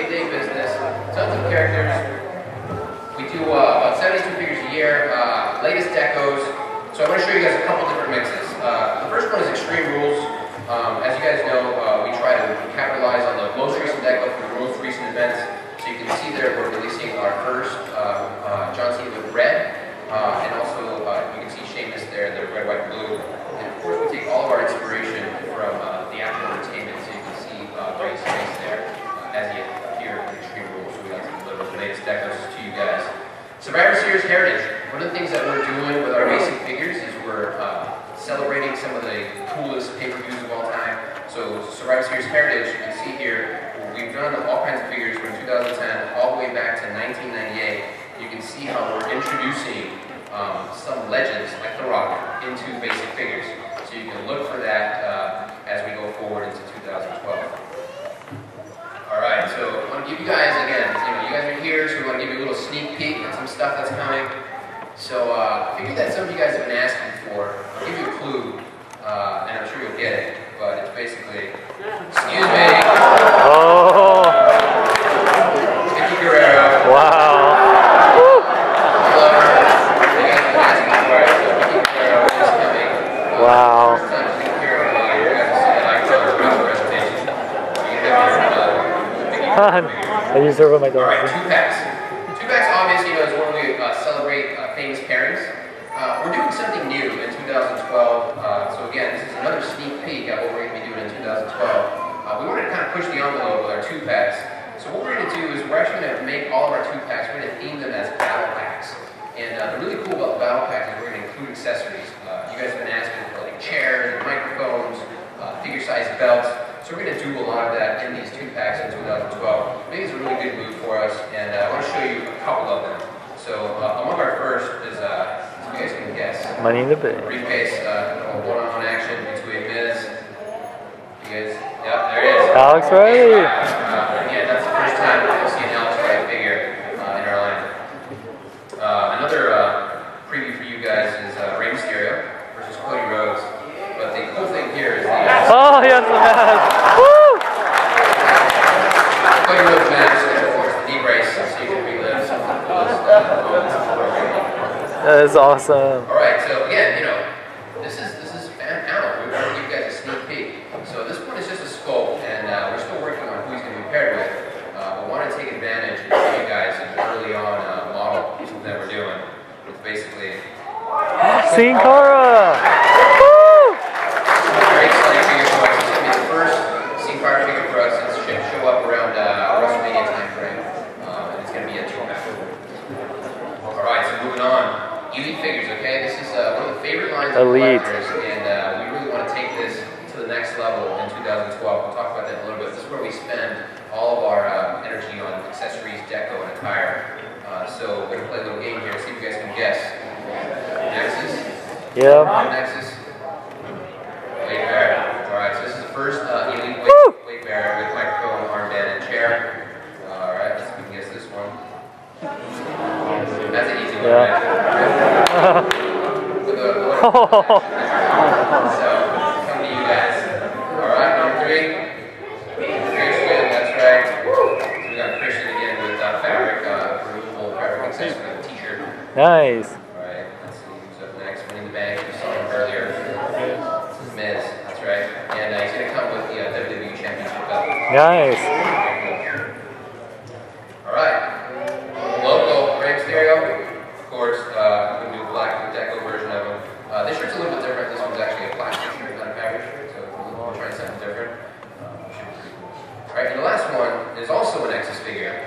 day business. Tons of characters. We do about 72 figures a year. Latest decos. So I'm going to show you guys a couple different mixes. The first one is Extreme Rules. As you guys know, we try to capitalize on the most recent deco from the most recent events. So you can see there we're releasing our first John Cena with red, and also you can see Sheamus there, the red, white, and blue. And of course we take all of our inspiration from the actual entertainment, so you can see Ray's face there as he appeared in Extreme Rules. So we like to deliver the latest decos to you guys. Survivor Series Heritage. One of the things that we're doing with our basic figures is we're celebrating some of the coolest pay-per-views of all time. So Survivor Series Heritage, you can see here, we've done all kinds of figures from 2010 all the way back to 1998. You can see how we're introducing some legends like The Rock into basic figures. So you can look for that as we go forward into 2012. Alright, so I want to give you guys, again, you guys are here, so we want to give you a little sneak peek at some stuff that's coming. So I figured that some of you guys have been asking for. I'll give you a clue, and I'm sure you'll get it, but it's basically, excuse me. Oh. Vicky Guerrero. Wow. Wow. I used her with my dog. Alright, two-packs. Two-packs, obviously, is when we celebrate famous pairings. We're doing something new in 2012. So again, this is another sneak peek at what we're going to be doing in 2012. We wanted to kind of push the envelope with our two-packs. So what we're going to do is we're actually going to make all of our two-packs, we're going to theme them as battle packs. And the really cool about the battle packs is we're going to include accessories. You guys have been asking for like chairs, microphones, figure-sized belts. So we're going to do a lot of that in these two packs in 2012. I think it's a really good move for us, and I want to show you a couple of them. So among our first is, so you guys can guess, Money in the Bank. Briefcase, one-on-one action between Miz. You guys, yep, there it is. Alex Riley. Yeah, that's the first time we'll see an Alex Riley figure in our line. Another preview for you guys is Rey Mysterio versus Cody Rhodes. But the cool thing here is the oh, yes, the mask. Woo! Cody Rhodes match, and of course the knee brace, so you can relive some of the coolest moments of the program. That is awesome. Alright, so again, this is fan out. We want to give you guys a sneak peek. So this one is just a sculpt, and we're still working on who he's going to be paired with. But want to take advantage and show you guys an early on model that we're doing. It's basically Sin Cara. very exciting figure for us. It's going to be the first Sin Cara figure for us. It should show up around WrestleMania time frame. And it's going to be a two-pack. Alright, so moving on. Elite figures, okay? This is one of the favorite lines of collectors, and we really want to take this to the next level in 2012. We'll talk about that in a little bit. This is where we spend all of our energy on accessories, deco, and attire. So we're going to play a little game here, see if you guys can guess. Nexus? Yeah. Nexus? Weight bearer. Alright, so this is the first elite weight bearer with microphone, armband, and chair. Alright, let's see if we can guess this one. That's an easy one, right? So, come to you guys. Alright, number 3. Christian, that's right. So we got Christian again with fabric, removable fabric accessory with a t-shirt. Nice. Alright, let's see who's up next. Money in the Bank, we saw him earlier. This is Miz, that's right. And he's going to come with the WWE Championship belt. Nice. Alright. Local Rey Mysterio. Of course, we're going to do a black deco version of him. This shirt's a little bit different. This one's actually a plastic shirt, not a fabric shirt, so we'll try something different. Alright, and the last one is also an Nexus figure.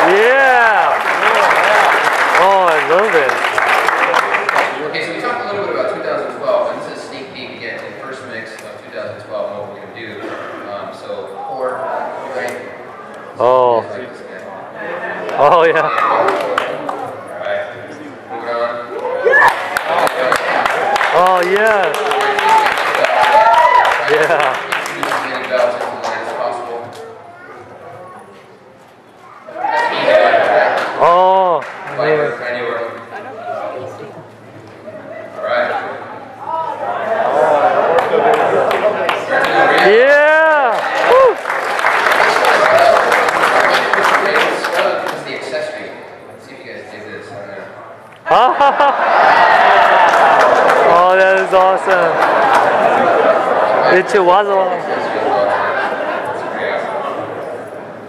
Yeah! Oh, I love it. Okay, so we talked a little bit about 2012, and this is a sneak peek again to the first mix of 2012 and what we're going to do. So, pork, right? Oh. Oh, yeah. Alright, moving on. Oh, yes. Yeah. Use as many belts as line as possible. Oh. Anywhere. Alright. It was a lot.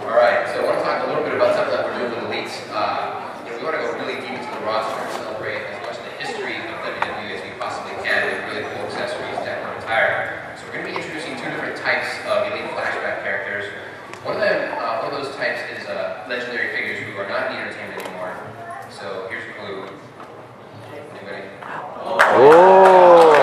Alright, so I want to talk a little bit about something that we're doing with Elites. We want to go really deep into the roster and celebrate as much of the history of WWE as we possibly can with really cool accessories, deco, and attire. So we're going to be introducing two different types of Elite Flashback characters. One of those types is legendary figures who are not in the entertainment anymore. So here's a clue. Anybody? Oh.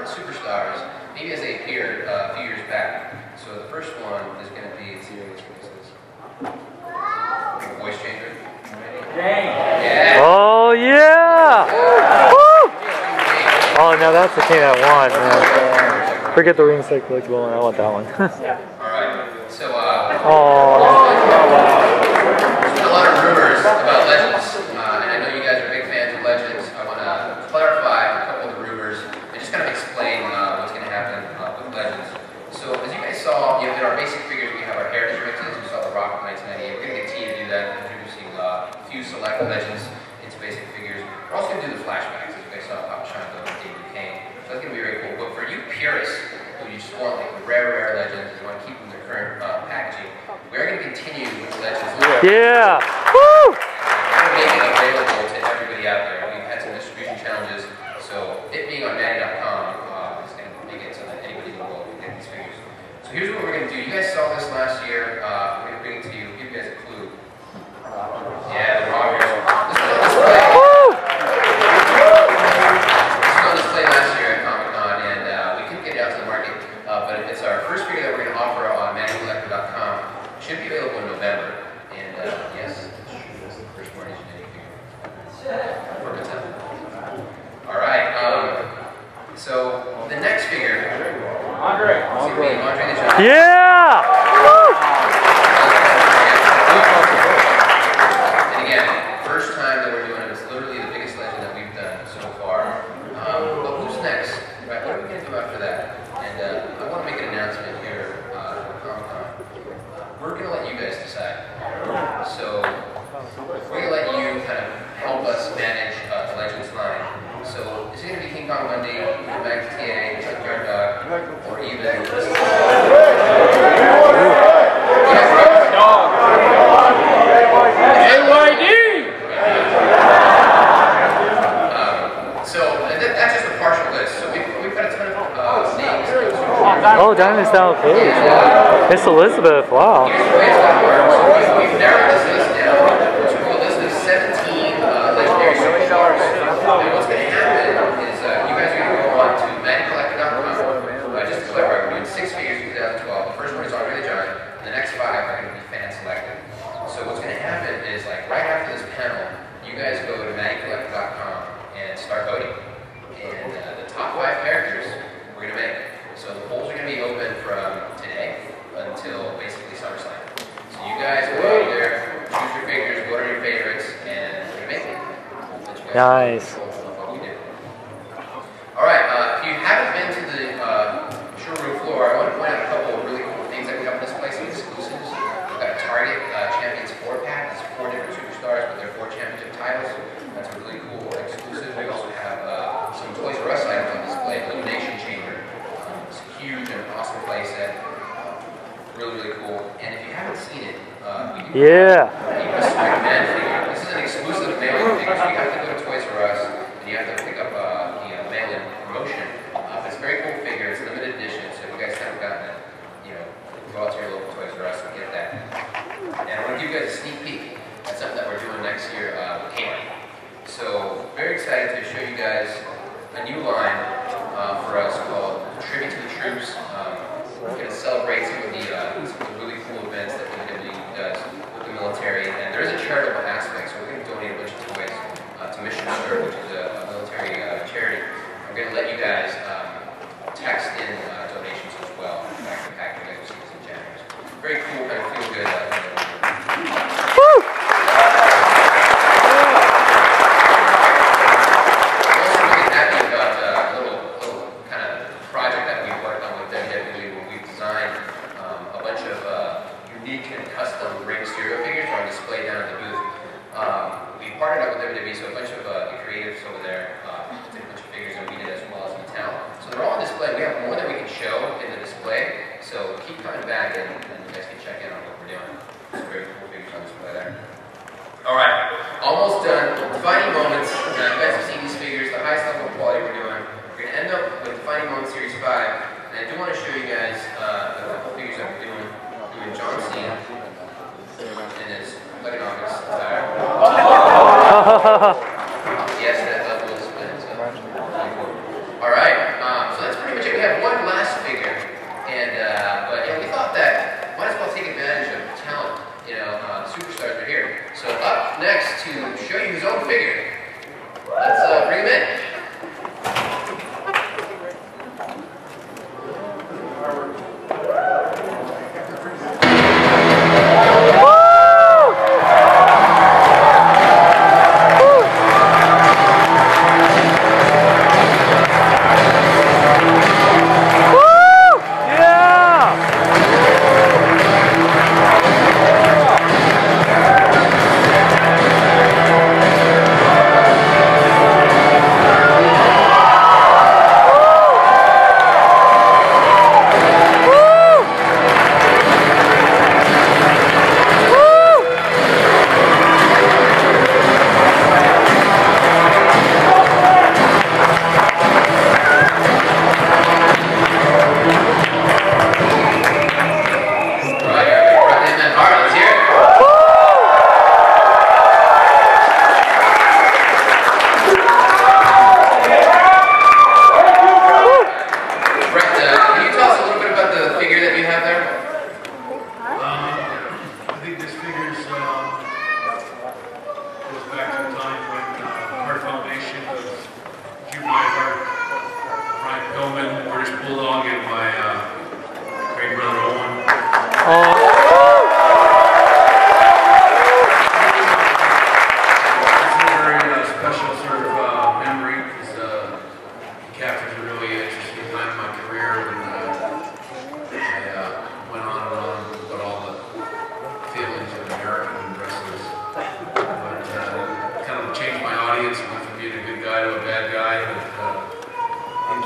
Superstars, maybe as they appeared a few years back. So the first one is going to be, let's see what this is. Voice changer. Yeah. Oh yeah! Woo! Oh no, that's the king that won, man. Forget the ring stick collectible one, I want that one. Alright, so oh. There's been a lot of rumors about Legends, and I know you guys are big fans of Legends. I want to clarify a couple of the rumors and just kind of explain what's going to happen with Legends. So as you guys saw, in our basic figures we have our heritage mixes. We saw the Rock of 1998. We're going to continue to do that, introducing a few select Legends into basic figures. We're also going to do the flashbacks, as you guys saw Papa Shango and David Kane. So that's going to be very cool. But for you purists who you just want like the rare Legends and want to keep them in their current packaging, we are going to continue with the Legends. Yeah! Woo! We're going to make it available to everybody out there. We've had some distribution challenges, so it being on Mattel.com is going to make it so that anybody in the world can get these figures. So here's what we're going to do. You guys saw this last year. We're going to bring it to you, give you guys a clue. Yeah, the Rockers. This was on display last year at Comic-Con, and we couldn't get it out to the market, but it's our first figure that we're going to offer on MattelCollector.com. It should be available in November, and yes, this is the first one engineering figure. Alright, so the next figure, Andre the Giant. Yeah! Woo! And again, first time that we're doing it, it's literally the biggest legend that we've done so far. But who's next? Right, what are we going to do after that? And I want to make an announcement here at Comic-Con. We're going to let you guys decide. So, we're going to let you kind of help us manage the Legends line. So, is it going to be King Kong Monday, Max TA, Junkyard Dog, or even that's just a partial list. So we've got a ton of names. Oh, Diamond Style Page, yeah. It's Elizabeth, wow. Here's the way it's going to work. So we've narrowed this list down to a list of 17 legendary superstars. And what's going to happen is you guys are going to go on to MattelCollector.com. Just to clarify, we're doing 6 figures in 2012. The first one is Andre the Giant, and the next 5 are going to be fan selected. So what's going to happen is, like, right after this panel, you guys go to MattelCollector.com and start voting. And the top 5 characters we're going to make. So the polls are going to be open from today until basically SummerSlam. So you guys go out there, choose your figures, vote on your favorites, and we're going to make them. Nice. What we do. Alright, if you haven't been to the showroom floor, I want to point out a couple of really cool things that we have on display, some exclusives. We've got a Target Champions 4-pack. It's 4 different superstars with their 4 championship titles. That's a really cool exclusive. We also have some Toys R Us items on display. Illumination Chamber. It's a huge and awesome playset. Really cool. And if you haven't seen it, we do must recommend figure. This is an exclusive mail-in figure, so you have to go to Toys R Us and you have to pick up the mail-in promotion. It's a very cool figure. It's limited edition, so if you guys haven't gotten it, go out to your local Toys R Us and get that. And I want to give you guys a sneak peek. That's something that we're doing next year with Kane. So, very excited to show you guys a new line for us called Tribute to the Troops. We're going to celebrate some of the really cool events that WWE does with the military. And there is a charitable aspect, so we're going to donate a bunch of toys to Mission Serve, which is a military unique and custom ring stereo figures are on display down at the booth. We partnered up with WWE, so a bunch of the creatives over there did a bunch of figures, and we did as well as Mattel. So they're all on display. We have more that we can show in the display, so keep coming back and you guys can check in on what we're doing. Some very cool figures on display there. Alright, almost done. Defining moments. You guys have seen these figures, the highest level of quality we're doing. We're going to end up with Defining Moments Series 5. And I do want to show you guys a couple figures that we're doing. Doing John Cena in his Legonomics attire. Yes, that level is split. So. Alright, so that's pretty much it. We have one last figure. And, but we thought that might as well take advantage of talent. Superstars are here. So up next to show you his own figure, let's bring him in.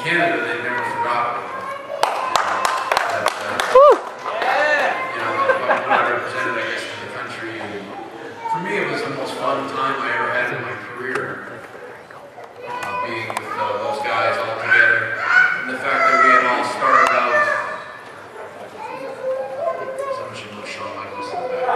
Canada, they've never forgotten. What I represented, I guess, to the country. And for me, it was the most fun time I ever had in my career. Being with those guys all together. And the fact that we had all started out. Someone should look Shawn Michaels in the back.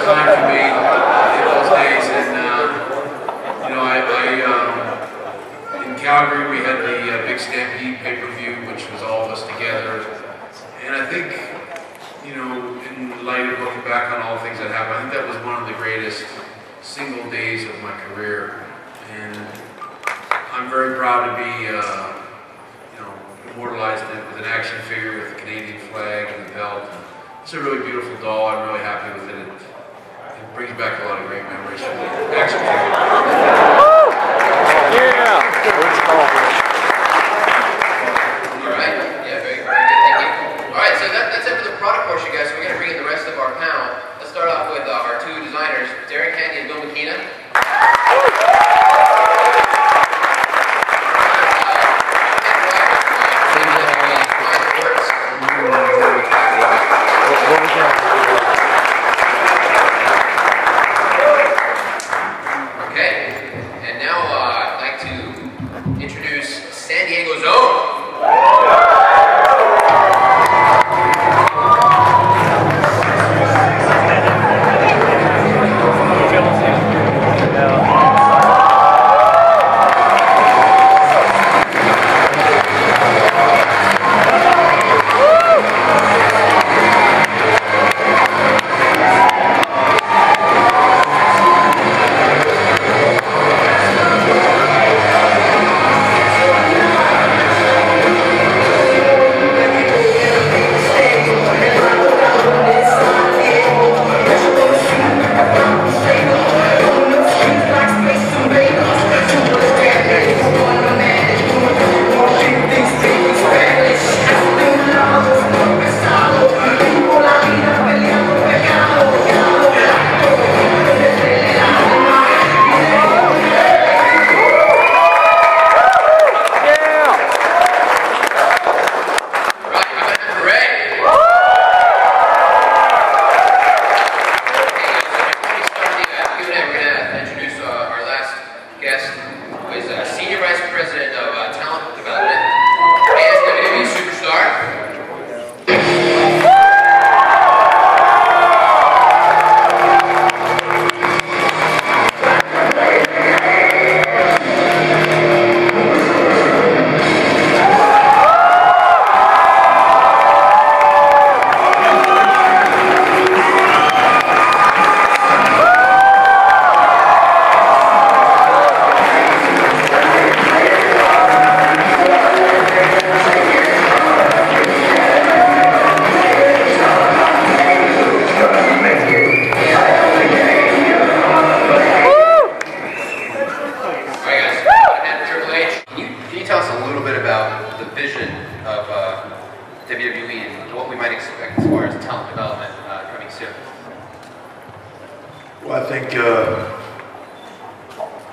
Time for me in those days, and in Calgary we had the Big Stampede pay-per-view, which was all of us together, and I think, in light of looking back on all the things that happened, I think that was one of the greatest single days of my career, and I'm very proud to be, immortalized with an action figure with the Canadian flag and the belt. It's a really beautiful doll. I'm really happy with it. It brings back a lot of great memories from the action figure. Yeah! Alright, yeah, very good, thank you. Alright, so that's it for the product portion, guys. So we're going to bring in the rest of our panel. Let's start off with our two designers, Derek Handy and Bill McKenna. Okay,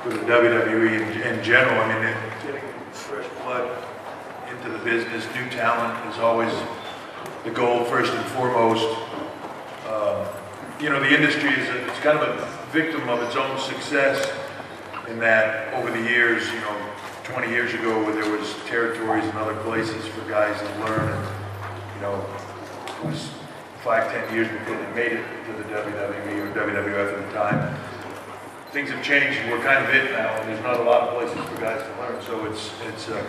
for the WWE in general. I mean, getting fresh blood into the business, new talent is always the goal first and foremost. You know, the industry it's kind of a victim of its own success in that over the years, you know, 20 years ago where there was territories and other places for guys to learn, and, you know, it was 5-10 years before they made it to the WWE or WWF at the time. Things have changed and we're kind of it now, and there's not a lot of places for guys to learn, so it's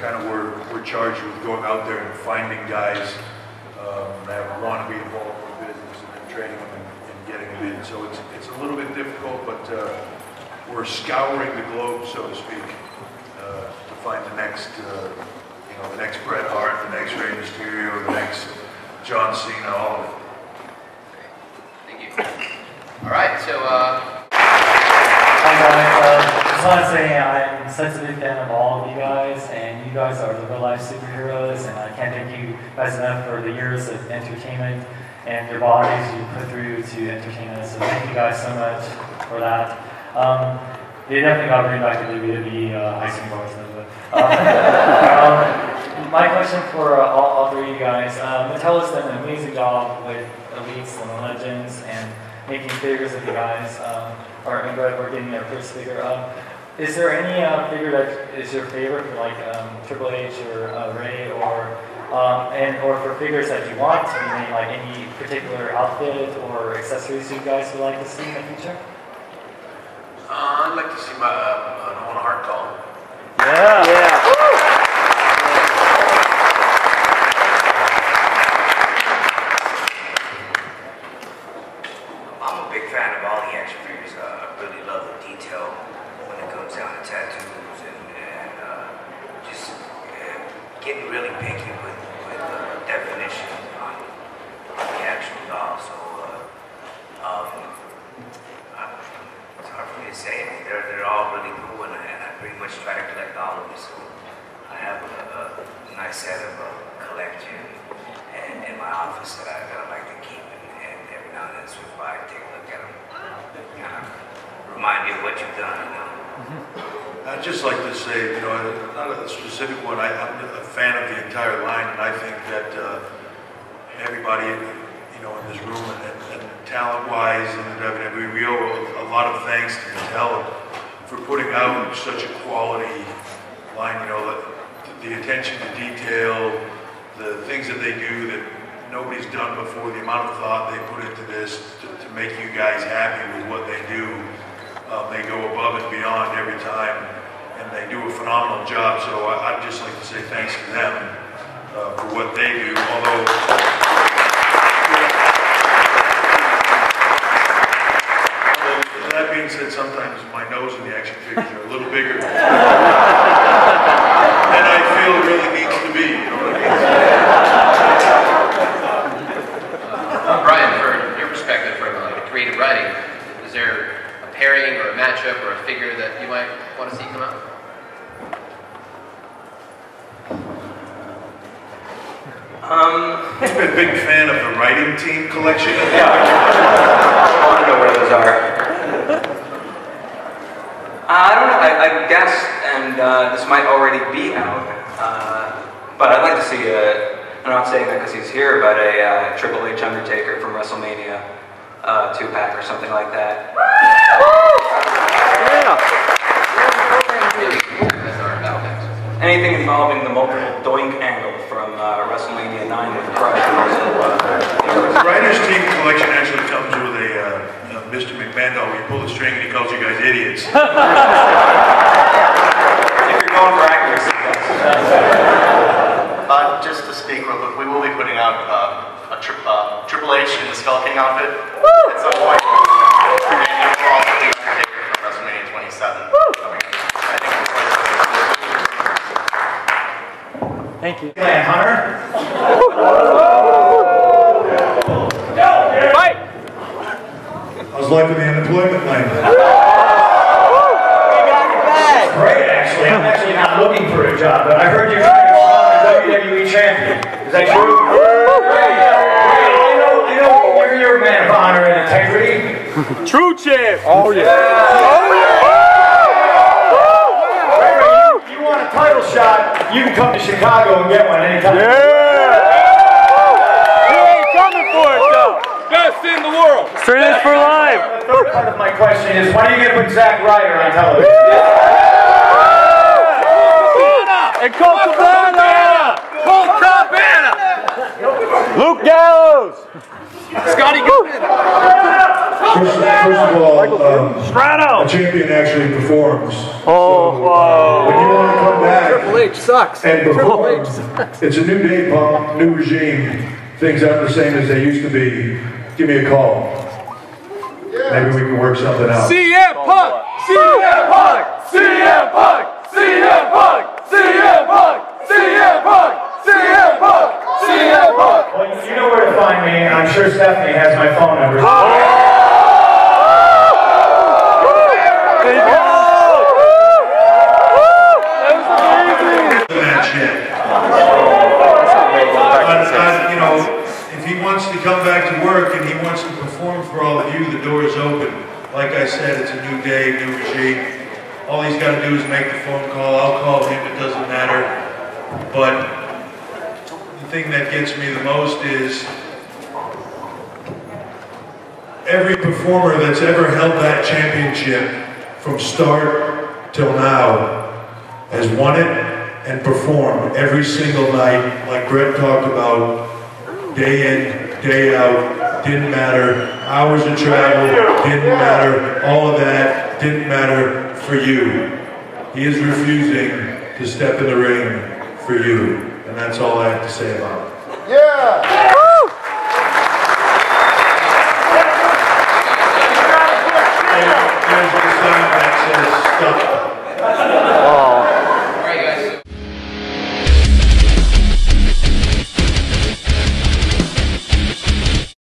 kind of we're charged with going out there and finding guys that want to be involved in the business and then training them and getting them in. So it's a little bit difficult, but we're scouring the globe, so to speak, to find the next, you know, the next Bret Hart, the next Rey Mysterio, the next John Cena, all of it. Thank you. All right, so. Hi guys, just want to say I'm such a big fan of all of you guys, and you guys are the real life superheroes, and I can't thank you guys enough for the years of entertainment and your bodies you put through to entertain us, so thank you guys so much for that. They definitely got to bring back the WWE ice cream bars. My question for all three of you guys, Mattel has done an amazing job with Elites and Legends and making figures of you guys. We're getting their first figure. Is there any figure that is your favorite for like Triple H or Ray, or for figures that you want to be made, like any particular outfit or accessories you guys would like to see in the future? I'd like to see my Owen Hart doll. Yeah. Yeah. I'm a big fan of all the action figures. I really love the detail when it comes down to tattoos and just getting really picky with definition on the actual doll. So it's hard for me to say. I mean, they're all really cool, and I pretty much try to collect all of them. So I have a nice set of collection in my office that I like to keep, and every now and then swing by and take a look at them. Kind of remind you of what you've done, you know. I'd just like to say, you know, not a specific one. I'm a fan of the entire line, and I think that everybody, you know, in this room and talent-wise in the WWE, we owe a lot of thanks to Mattel for putting out such a quality line. You know, the attention to detail, the things that they do that nobody's done before, the amount of thought they put into this to make you guys happy with what they do. They go above and beyond every time, and they do a phenomenal job. So I'd just like to say thanks to them for what they do. Although, that being said, sometimes my nose in the action figures are a little bigger than I feel it really needs to be. You know what I mean? Brian, from your perspective, from creative writing, is there a pairing or a matchup or a figure that you might want to see come out? I've been a big fan of the writing team collection. Yeah. I want to know where those are. I don't know. I guess, and this might already be out, but I'd like to see I'm not saying that because he's here, but a Triple H Undertaker from WrestleMania 2-pack or something like that. Anything involving the multiple doink angle from WrestleMania 9 with Crush. The writer's team collection actually comes with a Mr. McMahon doll where you pull the string and he calls you guys idiots. If you're going for accuracy, yes. Just to speak real quick, we will be putting out a Triple H in the Skull King outfit at some point. And we'll also be Undertaker from WrestleMania 27. Thank you. Hunter. Fight! How's life in the unemployment line? Great, actually. I'm actually not looking for a job, but I heard you're trying to become a WWE champion. Is that true? Great. I know you're a man of honor and integrity. True champ. Oh yeah. Oh yeah. you can come to Chicago and get one anytime. He ain't coming for it though. Best in the world. Straight in for live. The third part of my question is, when are you going to put Zack Ryder on television? And Colt Cabana! Colt Cabana! Luke Gallows! Scotty Goodman! First of all, Strano! a champion actually performs. Oh, wow. When you want to come back Triple H sucks. and Triple perform, H sucks. it's a new day, punk, new regime. Things aren't the same as they used to be. Give me a call. Maybe we can work something out. CM Punk! CM Punk! CM Punk! CM Punk! CM Punk! CM Punk! CM Punk! CM Punk! Well, you know where to find me, and I'm sure Stephanie has my phone number. You know, if he wants to come back to work and he wants to perform for all of you, the door is open. Like I said, it's a new day, new regime. All he's got to do is make the phone call. I'll call him, it doesn't matter. But the thing that gets me the most is every performer that's ever held that championship from start till now has won it and performed every single night, like Bret talked about, day in, day out, didn't matter, hours of travel, didn't matter, all of that didn't matter for you. He is refusing to step in the ring for you, and that's all I have to say about it. Yeah!